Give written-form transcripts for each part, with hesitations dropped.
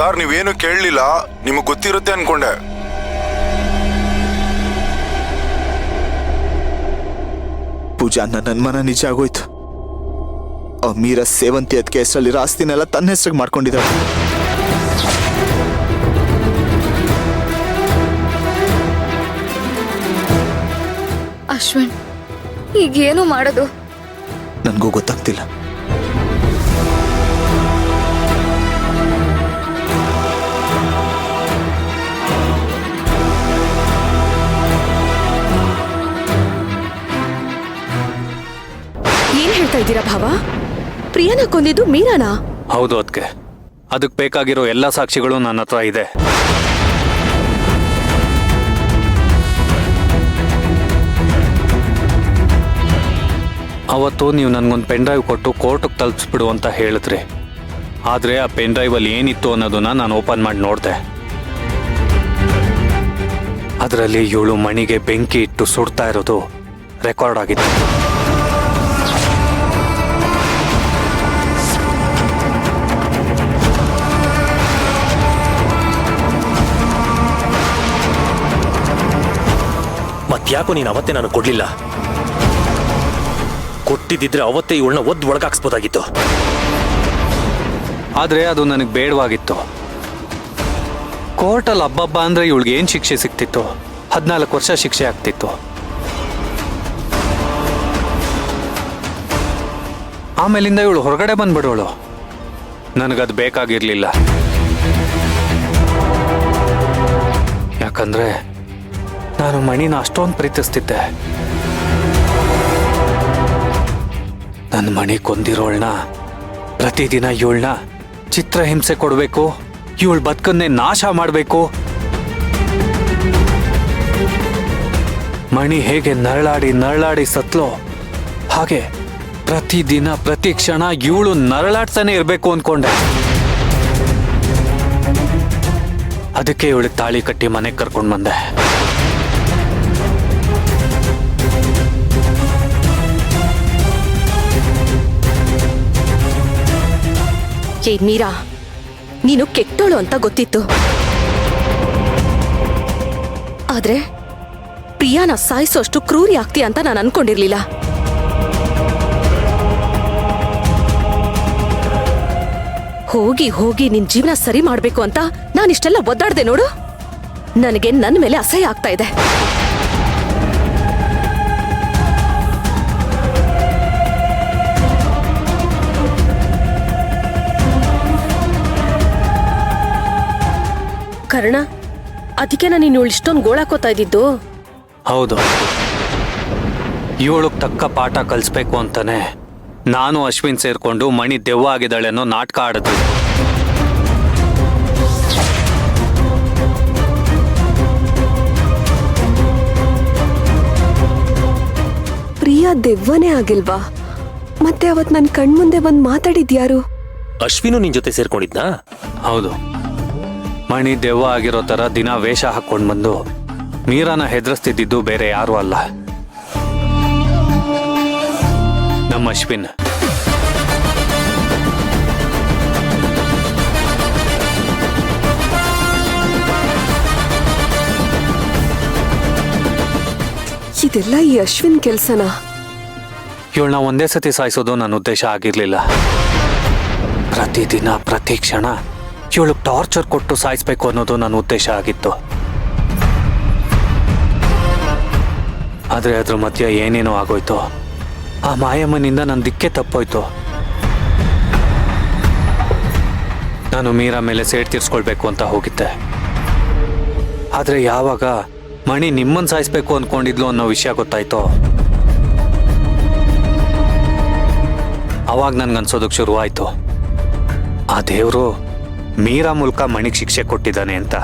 Sir ನೀವೇನು ಕೇಳಲಿಲ್ಲ, ನಿಮಗೆ ಗೊತ್ತಿರುತ್ತೆ ಅನ್ಕೊಂಡೆ. ಪೂಜಾ, ನನ್ನ ಅನುಮಾನ ನಿಜ ಆಗೋಯ್ತು. ಆ ಮೀರಾ ಸೇವಂತಿ ಅದಕ್ಕೆ ಹೆಸರಲ್ಲಿರೋ ಆಸ್ತಿನೆಲ್ಲ ತನ್ನ ಹೆಸರಿಗೆ ಮಾಡ್ಕೊಂಡಿದ್ದಾಳೆ. ಅಶ್ವಿನ್, ಈಗೇನು ಮಾಡೋದು? ನನಗೂ ಗೊತ್ತಾಗ್ತಿಲ್ಲ. ಏನ್ ಹೇಳ್ತಾ ಇದ್ದೀರಾ ಭಾವ? ಪ್ರಿಯಾನ ಕೊಂದಿದ್ದು ಮೀರಾನಾ? ಹೌದು ಅದಕ್ಕೆ. ಅದಕ್ಕೆ ಬೇಕಾಗಿರೋ ಎಲ್ಲ ಸಾಕ್ಷಿಗಳು ನನ್ನ ಹತ್ರ ಇದೆ. ಅವತ್ತು ನೀವು ನನಗೊಂದು ಪೆನ್ ಡ್ರೈವ್ ಕೊಟ್ಟು ಕೋರ್ಟಿಗೆ ತಲುಪಿಸ್ಬಿಡು ಅಂತ ಹೇಳಿದ್ರಿ. ಆದರೆ ಆ ಪೆನ್ ಡ್ರೈವಲ್ಲಿ ಏನಿತ್ತು ಅನ್ನೋದನ್ನ ನಾನು ಓಪನ್ ಮಾಡಿ ನೋಡಿದೆ. ಅದರಲ್ಲಿ ಇವಳು ಮಣಿಗೆ ಬೆಂಕಿ ಇಟ್ಟು ಸುಡ್ತಾ ಇರೋದು ರೆಕಾರ್ಡ್ ಆಗಿತ್ತು. ಮತ್ತ್ಯಾಕೋ ನೀನು ಅವತ್ತೇ ನಾನು ಕೊಡ್ಲಿಲ್ಲ? ಕೊಟ್ಟಿದ್ದಿದ್ರೆ ಅವತ್ತೇ ಇವಳನ್ನ ಒಳಗಾಕ್ಸ್ಬೋದಾಗಿತ್ತು. ಆದರೆ ಅದು ನನಗೆ ಬೇಡವಾಗಿತ್ತು. ಕೋರ್ಟಲ್ಲಿ ಹಬ್ಬಬ್ಬ ಅಂದರೆ ಇವಳಿಗೆ ಏನು ಶಿಕ್ಷೆ ಸಿಕ್ತಿತ್ತು? 14 ವರ್ಷ ಶಿಕ್ಷೆ ಆಗ್ತಿತ್ತು. ಆಮೇಲಿಂದ ಇವಳು ಹೊರಗಡೆ ಬಂದ್ಬಿಡೋಳು. ನನಗದು ಬೇಕಾಗಿರಲಿಲ್ಲ. ಯಾಕಂದರೆ ನಾನು ಮಣಿನ ಅಷ್ಟೊಂದು ಪ್ರೀತಿಸ್ತಿದ್ದೆ. ನನ್ನ ಮಣಿ ಕೊಂದಿರೋಳ್ನ ಪ್ರತಿದಿನ ಇವಳನ್ನ ಚಿತ್ರಹಿಂಸೆ ಕೊಡಬೇಕು, ಇವಳ ಬದುಕನ್ನೇ ನಾಶ ಮಾಡಬೇಕು. ಮಣಿ ಹೇಗೆ ನರಳಾಡಿ ಸತ್ಲೋ ಹಾಗೆ ಪ್ರತಿದಿನ ಪ್ರತಿ ಕ್ಷಣ ಇವಳು ನರಳಾಡ್ತಾನೆ ಇರಬೇಕು ಅನ್ಕೊಂಡೆ. ಅದಕ್ಕೆ ಇವಳಿಗೆ ತಾಳಿ ಕಟ್ಟಿ ಮನೆಗೆ ಕರ್ಕೊಂಡು ಬಂದೆ. ಏ ಮೀರಾ, ನೀನು ಕೆಟ್ಟೋಳು ಅಂತ ಗೊತ್ತಿತ್ತು. ಆದ್ರೆ ಪ್ರಿಯಾನ ಸಾಯಿಸೋಷ್ಟು ಕ್ರೂರಿ ಆಗ್ತೀಯ ಅಂತ ನಾನು ಅನ್ಕೊಂಡಿರ್ಲಿಲ್ಲ. ಹೋಗಿ ಹೋಗಿ ನಿನ್ ಜೀವನ ಸರಿ ಮಾಡ್ಬೇಕು ಅಂತ ನಾನಿಷ್ಟೆಲ್ಲ ಒದ್ದಾಡ್ದೆ ನೋಡು. ನನಗೆ ನನ್ನ ಮೇಲೆ ಅಸಹ್ಯ ಆಗ್ತಾ ಇದೆ. ಕರ್ಣ, ಅದಕ್ಕೆ ನಾನು ನೀನು ಇಷ್ಟೊಂದು ಗೋಳಾಕೋತಾ ಇದ್ದಿದ್ದು. ಹೌದು, ಇವಳಿಗೆ ತಕ್ಕ ಪಾಠ ಕಲಿಸ್ಬೇಕು ಅಂತಾನೆ ನಾನು ಅಶ್ವಿನ್ ಸೇರ್ಕೊಂಡು ಮಣಿ ದೆವ್ವ ಆಗಿದ್ದಾಳೆ ಅನ್ನೋ ನಾಟಕ ಆಡಿದ್ವಿ. ಪ್ರಿಯಾ ದೆವ್ವನೇ ಆಗಿಲ್ವಾ? ಮತ್ತೆ ಅವತ್ ನನ್ ಕಣ್ಮುಂದೆ ಬಂದು ಮಾತಾಡಿದ್ಯಾರು? ಅಶ್ವಿನು ನಿನ್ ಜೊತೆ ಸೇರ್ಕೊಂಡಿದ್ನಾ? ಹೌದು, ಮಣಿ ದೆವ್ವ ಆಗಿರೋ ಥರ ದಿನ ವೇಷ ಹಾಕ್ಕೊಂಡು ಬಂದು ಮೀರಾನ ಹೆದರಿಸ್ತಿದ್ದು ಬೇರೆ ಯಾರೂ ಅಲ್ಲ, ನಮ್ಮ ಅಶ್ವಿನ್. ಇದೆಲ್ಲ ಈ ಅಶ್ವಿನ್ ಕೆಲ್ಸನಾ? ಇವಳನ್ನ ಒಂದೇ ಸತಿ ಸಾಯಿಸೋದು ನನ್ನ ಉದ್ದೇಶ ಆಗಿರ್ಲಿಲ್ಲ. ಪ್ರತಿದಿನ ಪ್ರತಿ ಕ್ಷಣ ಇವಳು ಟಾರ್ಚರ್ ಕೊಟ್ಟು ಸಾಯಿಸ್ಬೇಕು ಅನ್ನೋದು ನನ್ನ ಉದ್ದೇಶ ಆಗಿತ್ತು. ಆದರೆ ಅದ್ರ ಮಧ್ಯೆ ಏನೇನೋ ಆಗೋಯ್ತು. ಆ ಮಾಯಮ್ಮನಿಂದ ನನ್ನ ದಿಕ್ಕೆ ತಪ್ಪೋಯ್ತು. ನಾನು ಮೀರಾ ಮೇಲೆ ಸೇಡ್ ತೀರ್ಸ್ಕೊಳ್ಬೇಕು ಅಂತ ಹೋಗಿದ್ದೆ. ಆದರೆ ಯಾವಾಗ ಮಣಿ ನಿಮ್ಮನ್ನು ಸಾಯಿಸ್ಬೇಕು ಅಂದ್ಕೊಂಡಿದ್ಲು ಅನ್ನೋ ವಿಷಯ ಗೊತ್ತಾಯ್ತು, ಅವಾಗ ನನ್ಗನ್ಸೋದಕ್ಕೆ ಶುರುವಾಯಿತು ಆ ದೇವರು ಮೀರಾ ಮೂಲಕ ಮಣಿಗೆ ಶಿಕ್ಷೆ ಕೊಟ್ಟಿದ್ದಾನೆ ಅಂತ.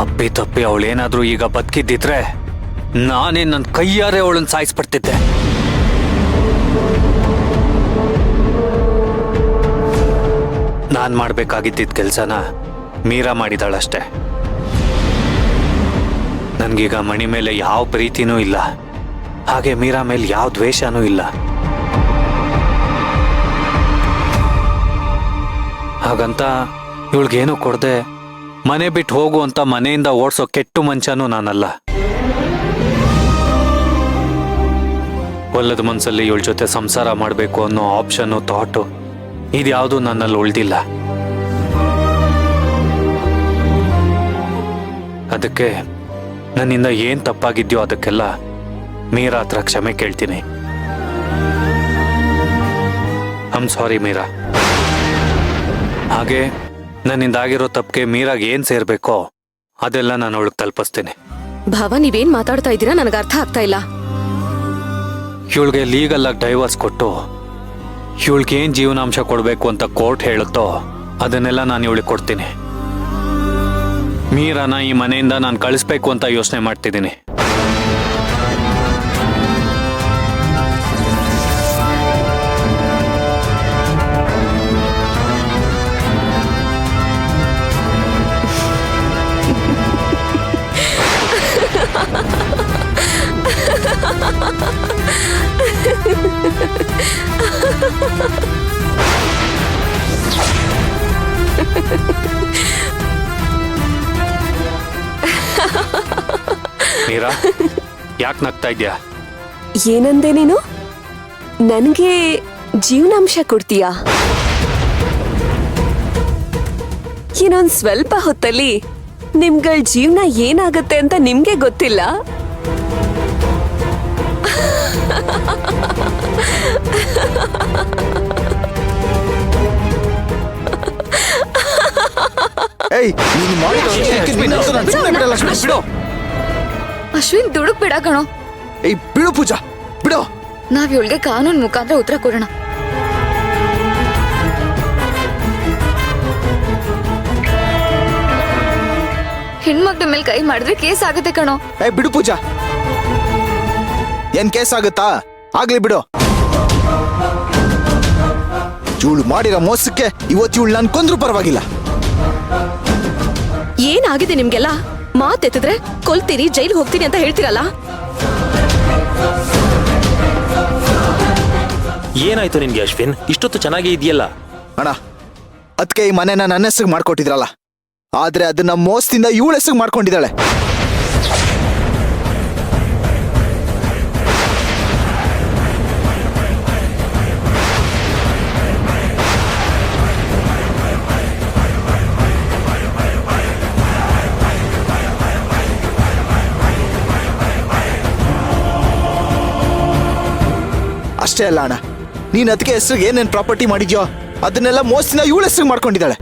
ಅಪ್ಪಿ ತಪ್ಪಿ ಅವಳೇನಾದ್ರೂ ಈಗ ಬದುಕಿದ್ದಿದ್ರೆ ನಾನೇ ನನ್ನ ಕೈಯಾರೆ ಅವಳನ್ನು ಸಾಯಿಸ್ಬಿಡ್ತಿದ್ದೆ. ನಾನು ಮಾಡಬೇಕಾಗಿದ್ದಿದ್ದ ಕೆಲಸನ ಮೀರಾ ಮಾಡಿದಾಳಷ್ಟೆ. ನನಗೀಗ ಮಣಿ ಮೇಲೆ ಯಾವ ಪ್ರೀತಿನೂ ಇಲ್ಲ, ಹಾಗೆ ಮೀರಾ ಮೇಲೆ ಯಾವ ದ್ವೇಷನೂ ಇಲ್ಲ. ಹಾಗಂತ ಇವಳಿಗೇನು ಕೊಡದೆ ಮನೆ ಬಿಟ್ಟು ಹೋಗು ಅಂತ ಮನೆಯಿಂದ ಓಡಿಸೋ ಕೆಟ್ಟು ಮಂಚನೂ ನಾನಲ್ಲ. ಒಲ್ಲದ ಮನ್ಸಲ್ಲಿ ಇವಳ ಜೊತೆ ಸಂಸಾರ ಮಾಡಬೇಕು ಅನ್ನೋ ಆಪ್ಷನ್ನು ಥಾಟು ಇದ್ಯಾವುದೂ ನನ್ನಲ್ಲಿ ಉಳ್ದಿಲ್ಲ. ಅದಕ್ಕೆ ನನ್ನಿಂದ ಏನ್ ತಪ್ಪಾಗಿದ್ಯೋ ಅದಕ್ಕೆಲ್ಲ ಮೀರಾ ಹತ್ರ ಕ್ಷಮೆ ಕೇಳ್ತೀನಿ. I'm sorry Meera. ಹಾಗೆ ನನ್ನಿಂದ ಆಗಿರೋ ತಪ್ಪಿಗೆ ಮೀರಾಗ ಏನ್ ಸೇರ್ಬೇಕೋ ಅದೆಲ್ಲ ನಾನು ಅವಳಿಗೆ ತಲುಪಿಸ್ತೀನಿ. ಭಾವ, ನೀವೇನ್ ಮಾತಾಡ್ತಾ ಇದ್ದೀರಾ ನನಗೆ ಅರ್ಥ ಆಗ್ತಾ ಇಲ್ಲ. ಇವಳಿಗೆ ಲೀಗಲ್ ಆಗಿ ಡೈವರ್ಸ್ ಕೊಟ್ಟು ಇವಳಿಗೆ ಏನ್ ಜೀವನಾಂಶ ಕೊಡಬೇಕು ಅಂತ ಕೋರ್ಟ್ ಹೇಳುತ್ತೋ ಅದನ್ನೆಲ್ಲ ನಾನು ಇವಳಿಗೆ ಕೊಡ್ತೀನಿ. ಮೀರಾನ ಈ ಮನೆಯಿಂದ ನಾನು ಕಳಿಸ್ಬೇಕು ಅಂತ ಯೋಚನೆ ಮಾಡ್ತಿದ್ದೀನಿ. ಮೀರಾ, ಯಾಕೆ ನಗ್ತಾ ಇದ್ಯಾ? ಏನಂದೆ ನೀನು? ನನಗೆ ಜೀವನಾಂಶ ಕೊಡ್ತೀಯಾ? ಇನ್ನೊಂದ್ ಸ್ವಲ್ಪ ಹೊತ್ತಲ್ಲಿ ನಿಮ್ಗಳ ಜೀವನ ಏನಾಗತ್ತೆ ಅಂತ ನಿಮ್ಗೆ ಗೊತ್ತಿಲ್ಲ. ಏಯ್, ನೀನು ಮಾಡಿರೋ ಅನ್ಯಾಯಕ್ಕೆ ನಿನ್ನಂತೂ ನಾನು ಸುಮ್ನೆ ಬಿಡಲ್ಲ, ಬಿಡು. ಅಶ್ವಿನ್ ದುಡುಕ್ ಬಿಡ ಕಣೋ. ಏಯ್, ಬಿಡು ಪೂಜಾ, ಬಿಡು. ನಾವ್ ಇವಳಿಗೆ ಕಾನೂನು ಮುಖಾಂತರ ಉತ್ತರ ಕೊಡೋಣ. ಹೆಣ್ಮಕ್ಳ ಮೇಲೆ ಕೈ ಮಾಡಿದ್ರೆ ಕೇಸ್ ಆಗುತ್ತೆ ಕಣೋ. ಏಯ್, ಬಿಡು ಪೂಜಾ. ಏನ್ ಕೇಸ್ ಆಗುತ್ತಾ? ಆಗ್ಲಿ ಬಿಡು. ಇವಳು ಮಾಡಿರೋ ಮೋಸಕ್ಕೆ ಇವತ್ತು ಇವಳು ನಾನು ಕೊಂದ್ರೂ ಪರವಾಗಿಲ್ಲ. ಏನಾಗಿದೆ ನಿಮ್ಗೆಲ್ಲ? ಮಾತೆತ್ತಿದ್ರೆ ಕೊಲ್ತೀನಿ, ಜೈಲ್ ಹೋಗ್ತೀನಿ ಅಂತ ಹೇಳ್ತೀರಲ್ಲ. ಏನಾಯ್ತು ನಿನ್ಗೆ ಅಶ್ವಿನ್? ಇಷ್ಟೊತ್ತು ಚೆನ್ನಾಗೇ ಇದೆಯಲ್ಲ. ಅಣ್ಣ, ಅದಕ್ಕೆ ಈ ಮನೆನ ನನ್ನ ಹೆಸರು ಮಾಡ್ಕೊಟ್ಟಿದ್ರಲ್ಲ, ಆದ್ರೆ ಅದನ್ನ ಮೋಸದಿಂದ ಇವಳ ಹೆಸರು ಮಾಡ್ಕೊಂಡಿದ್ದಾಳೆ. ಅಷ್ಟೇ ಅಲ್ಲ ಅಣ್ಣ, ನೀನ್ ಅದಕ್ಕೆ ಹೆಸರಿಗೆ ಏನೇನ್ ಪ್ರಾಪರ್ಟಿ ಮಾಡಿದ್ಯೋ ಅದನ್ನೆಲ್ಲ ಮೋಸದಿಂದ ಇವಳ ಹೆಸರು ಮಾಡ್ಕೊಂಡಿದ್ದಾಳೆ.